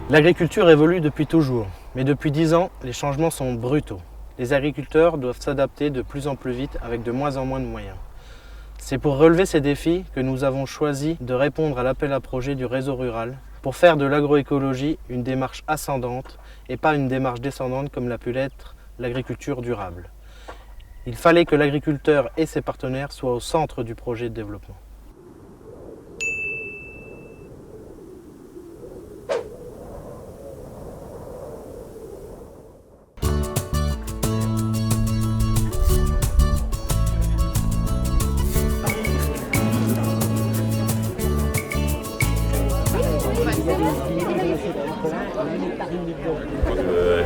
L'agriculture évolue depuis toujours, mais depuis 10 ans, les changements sont brutaux. Les agriculteurs doivent s'adapter de plus en plus vite avec de moins en moins de moyens. C'est pour relever ces défis que nous avons choisi de répondre à l'appel à projet du réseau rural pour faire de l'agroécologie une démarche ascendante et pas une démarche descendante comme l'a pu l'être l'agriculture durable. Il fallait que l'agriculteur et ses partenaires soient au centre du projet de développement.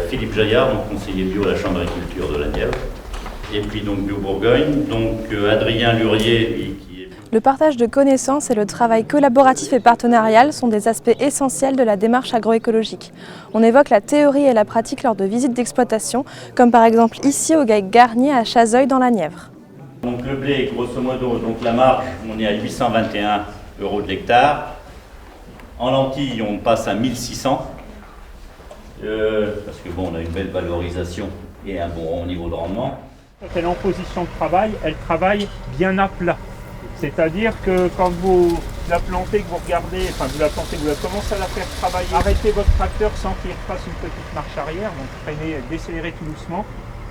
Philippe Jaillard, conseiller bio à la Chambre d'agriculture de la Nièvre, et puis donc Bio Bourgogne, Adrien Lurier, lui, qui est... Le partage de connaissances et le travail collaboratif et partenarial sont des aspects essentiels de la démarche agroécologique. On évoque la théorie et la pratique lors de visites d'exploitation, comme par exemple ici au GAEC Garnier à Chazeuil dans la Nièvre. Donc le blé, grosso modo, donc la marge, on est à 821 € de l'hectare. En lentilles, on passe à 1600. Parce que bon, on a une belle valorisation et un bon niveau de rendement. Quand elle est en position de travail, elle travaille bien à plat. C'est-à-dire que quand vous la plantez, que vous regardez, enfin vous la plantez, vous commencez à la faire travailler, arrêtez votre tracteur sans qu'il fasse une petite marche arrière, donc freinez, décélérez tout doucement.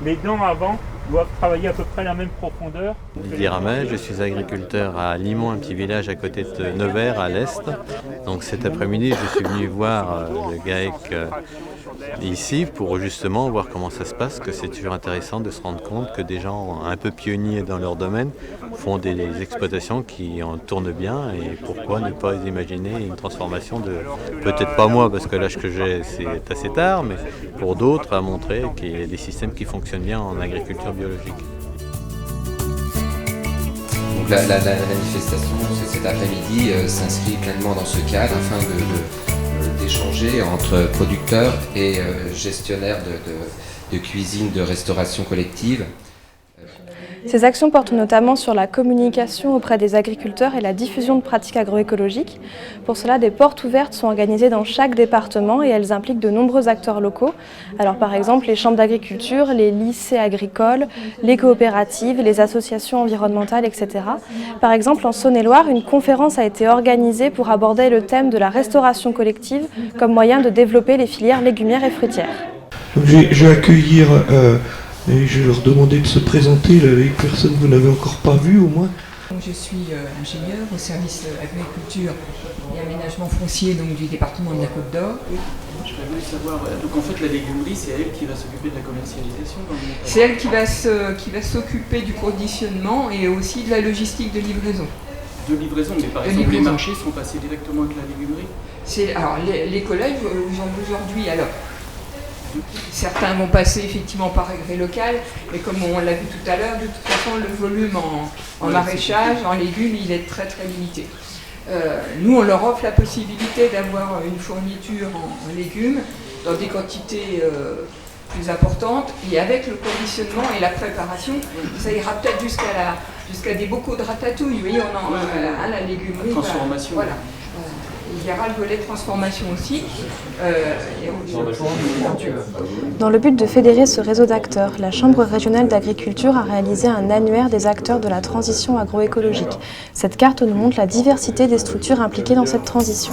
Les dents avant doivent travailler à peu près la même profondeur. Didier Ramet, je suis agriculteur à Limont, un petit village à côté de Nevers, à l'est. Donc cet après-midi, je suis venu voir le GAEC ici pour justement voir comment ça se passe, que c'est toujours intéressant de se rendre compte que des gens un peu pionniers dans leur domaine font des exploitations qui en tournent bien, et pourquoi ne pas imaginer une transformation de, peut-être pas moi parce que l'âge que j'ai c'est assez tard, mais pour d'autres à montrer qu'il y a des systèmes qui fonctionnent bien en agriculture biologique. Donc la manifestation cet après-midi s'inscrit pleinement dans ce cadre afin d'échanger entre producteurs et gestionnaires de cuisine de restauration collective. Ces actions portent notamment sur la communication auprès des agriculteurs et la diffusion de pratiques agroécologiques. Pour cela, des portes ouvertes sont organisées dans chaque département et elles impliquent de nombreux acteurs locaux. Alors par exemple les chambres d'agriculture, les lycées agricoles, les coopératives, les associations environnementales, etc. Par exemple en Saône-et-Loire, une conférence a été organisée pour aborder le thème de la restauration collective comme moyen de développer les filières légumières et fruitières. Donc, je vais accueillir et je vais leur demander de se présenter, les personnes que vous n'avez encore pas vues au moins. Je suis ingénieur au service agriculture et aménagement foncier donc, du département de la Côte d'Or. Je voulais savoir, donc en fait la légumerie c'est elle qui va s'occuper de la commercialisation C'est elle qui va s'occuper du conditionnement et aussi de la logistique de livraison. De livraison, mais par exemple les marchés sont passés directement avec la légumerie. Alors les collèges aujourd'hui, alors certains vont passer effectivement par Agré Local, mais comme on l'a vu tout à l'heure, de toute façon le volume en maraîchage, en légumes, il est très très limité. Nous on leur offre la possibilité d'avoir une fourniture en légumes dans des quantités plus importantes, et avec le conditionnement et la préparation, ça ira peut-être jusqu'à des bocaux de ratatouille. Vous voyez, la légumerie. Transformation. Voilà. Il y aura le volet transformation aussi. Dans le but de fédérer ce réseau d'acteurs, la Chambre régionale d'agriculture a réalisé un annuaire des acteurs de la transition agroécologique. Cette carte nous montre la diversité des structures impliquées dans cette transition.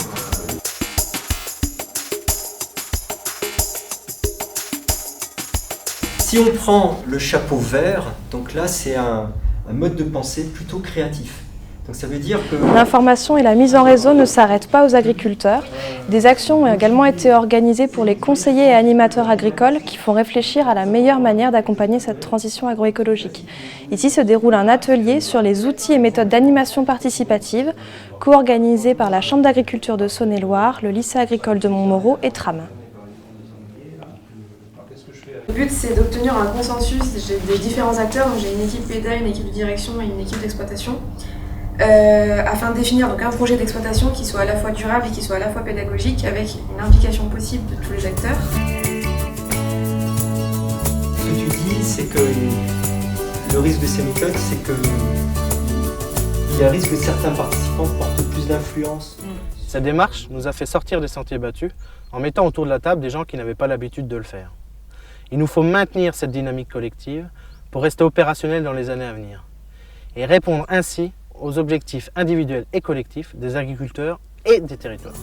Si on prend le chapeau vert, donc là c'est un mode de pensée plutôt créatif. Donc ça veut dire que... L'information et la mise en réseau ne s'arrêtent pas aux agriculteurs. Des actions ont également été organisées pour les conseillers et animateurs agricoles qui font réfléchir à la meilleure manière d'accompagner cette transition agroécologique. Ici se déroule un atelier sur les outils et méthodes d'animation participative, co-organisé par la Chambre d'agriculture de Saône-et-Loire, le lycée agricole de Montmoreau et Tram. Le but, c'est d'obtenir un consensus des différents acteurs. J'ai une équipe PEDA, une équipe de direction et une équipe d'exploitation. Afin de définir donc, un projet d'exploitation qui soit à la fois durable et qui soit à la fois pédagogique, avec une implication possible de tous les acteurs. Ce que tu dis, c'est que le risque de ces méthodes, c'est qu'il y a un risque que certains participants portent plus d'influence Cette démarche nous a fait sortir des sentiers battus en mettant autour de la table des gens qui n'avaient pas l'habitude de le faire. Il nous faut maintenir cette dynamique collective pour rester opérationnels dans les années à venir et répondre ainsi aux objectifs individuels et collectifs des agriculteurs et des territoires.